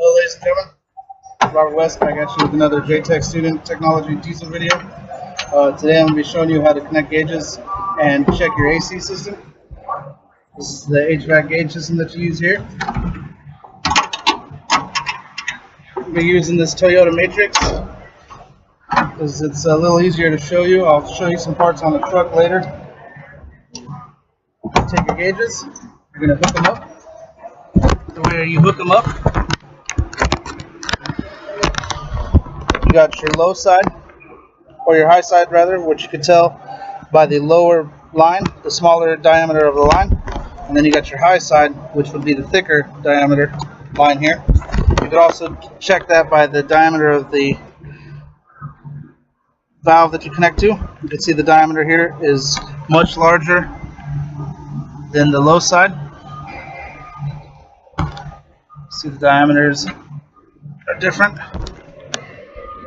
Hello, ladies and gentlemen. Robert West back at you with another JTech Student Technology Diesel video. Today I'm going to be showing you how to connect gauges and check your AC system. This is the HVAC gauge system that you use here. I'll be using this Toyota Matrix because it's a little easier to show you. I'll show you some parts on the truck later. Take your gauges, you're going to hook them up. The way you hook them up, you got your low side, or your high side rather, which you can tell by the lower line, the smaller diameter of the line. And then you got your high side, which would be the thicker diameter line here. You could also check that by the diameter of the valve that you connect to. You can see the diameter here is much larger than the low side. See, the diameters are different.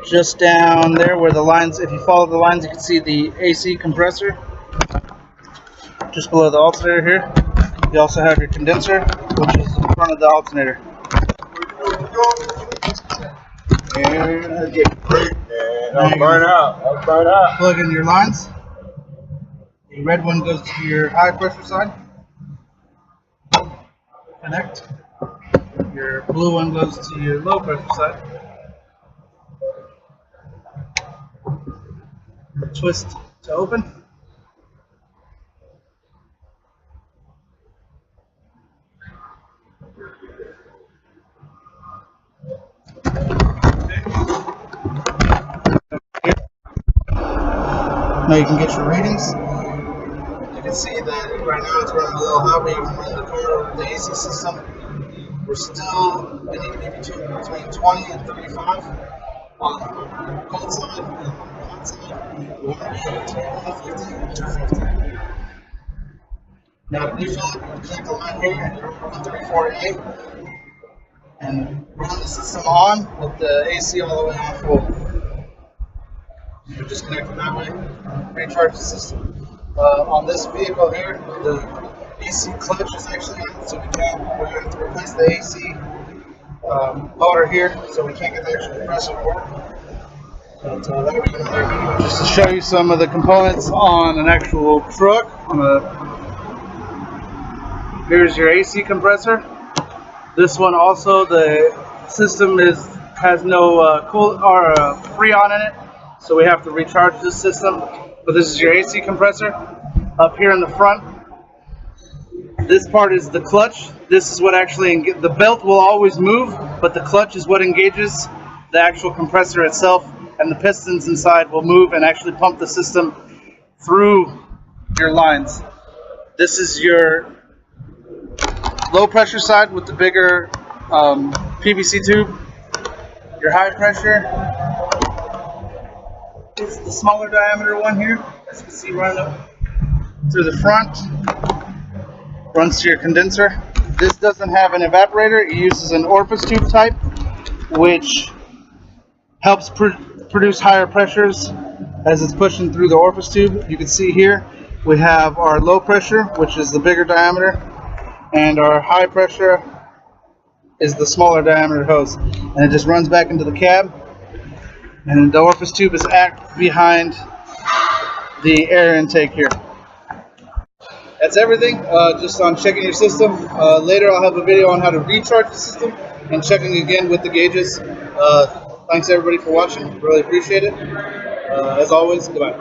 Just down there where the lines, if you follow the lines, you can see the AC compressor just below the alternator here. You also have your condenser, which is in front of the alternator. I'll burn out. Plug in your lines. The red one goes to your high pressure side. Connect. Your blue one goes to your low pressure side. Twist to open. Now you can get your readings. You can see that right now it's running a little hot, but you can run the car with the AC system. We're still going to be between 20 and 35 on the cold side and the hot side. We're going to be between 150 and 250. Now to refill it, you connect the line here at 134A and run the system on with the AC all the way on full. You just connect it that way, recharge the system. On this vehicle here, the AC clutch is actually on, so we have to replace the AC motor here, so we can't get the actual compressor to work. But that'll be another video just to show you some of the components on an actual truck. Here's your AC compressor. This one also, the system has no Freon in it, so we have to recharge this system. But this is your AC compressor. Up here in the front, this part is the clutch. This is what actually, the belt will always move, but the clutch is what engages the actual compressor itself, and the pistons inside will move and actually pump the system through your lines. This is your low pressure side with the bigger PVC tube. Your high pressure is the smaller diameter one here, as you can see running up through the front. Runs to your condenser. This doesn't have an evaporator. It uses an orifice tube type, which helps produce higher pressures as it's pushing through the orifice tube. You can see here we have our low pressure, which is the bigger diameter, and our high pressure is the smaller diameter hose. And it just runs back into the cab, and the orifice tube is behind the air intake here. That's everything, just on checking your system. Later I'll have a video on how to recharge the system and checking again with the gauges. Thanks everybody for watching, really appreciate it. As always, goodbye.